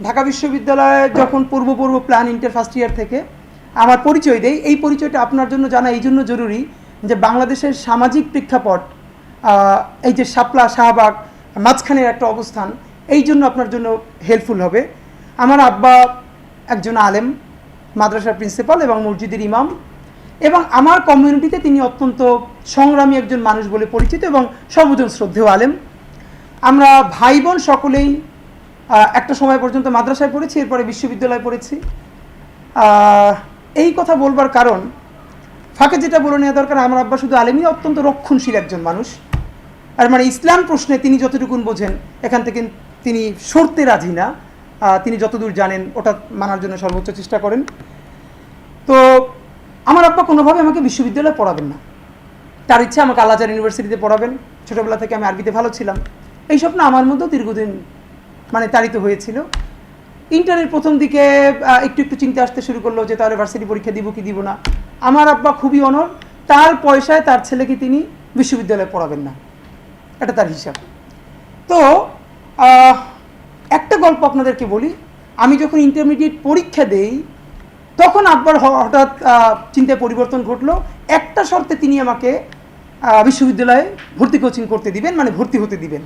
ঢাকা বিশ্ববিদ্যালয়ে যখন পূর্ব plan inter first year থেকে আমার পরিচয় দেই, এই পরিচয়টা আপনার জন্য জানা এই জন্য জরুরি যে বাংলাদেশের সামাজিক প্রেক্ষাপট, এই যে শাপলা শাহবাগ মাঝখানের একটা অবস্থান, এই জন্য আপনার জন্য হেল্পফুল হবে। আমার আব্বা একজন আলেম, মাদ্রাসার প্রিন্সিপাল এবং মসজিদের ইমাম, এবং আমার কমিউনিটিতে তিনি অত্যন্ত সংগ্রামী একজন মানুষ বলে পরিচিত এবং সর্বজন শ্রদ্ধেয় আলেম। আমরা ভাই বোন সকলেই একটা সময় পর্যন্ত মাদ্রাসায় পড়েছি, এরপরে বিশ্ববিদ্যালয়ে পড়েছি। এই কথা বলবার কারণ, ফাঁকে যেটা বলে নেওয়া দরকার, আমার আব্বা শুধু আলেমই অত্যন্ত রক্ষণশীল একজন মানুষ। আর মানে ইসলাম প্রশ্নে তিনি যতটুকুন বোঝেন এখান থেকে তিনি সরতে রাজি না, তিনি যতদূর জানেন ওটা মানার জন্য সর্বোচ্চ চেষ্টা করেন। তো আমার আব্বা কোনোভাবে আমাকে বিশ্ববিদ্যালয়ে পড়াবেন না, তার ইচ্ছা আমাকে আল আজহার ইউনিভার্সিটিতে পড়াবেন। ছোটোবেলা থেকে আমি আরবিতে ভালো ছিলাম, এই স্বপ্ন আমার মধ্যেও দীর্ঘদিন মানে তাড়িত হয়েছিল। ইন্টারের প্রথম দিকে একটু একটু চিন্তা আসতে শুরু করলো যে তাহলে ভার্সিটি পরীক্ষা দিব কি দিব না। আমার আব্বা খুবই অনড়, তার পয়সায় তার ছেলেকে তিনি বিশ্ববিদ্যালয়ে পড়াবেন না, এটা তার হিসাব। তো একটা গল্প আপনাদেরকে বলি, আমি যখন ইন্টারমিডিয়েট পরীক্ষা দেই তখন আব্বার হঠাৎ চিন্তায় পরিবর্তন ঘটলো। একটা শর্তে তিনি আমাকে বিশ্ববিদ্যালয়ে ভর্তি কোচিং করতে দিবেন, মানে ভর্তি হতে দিবেন।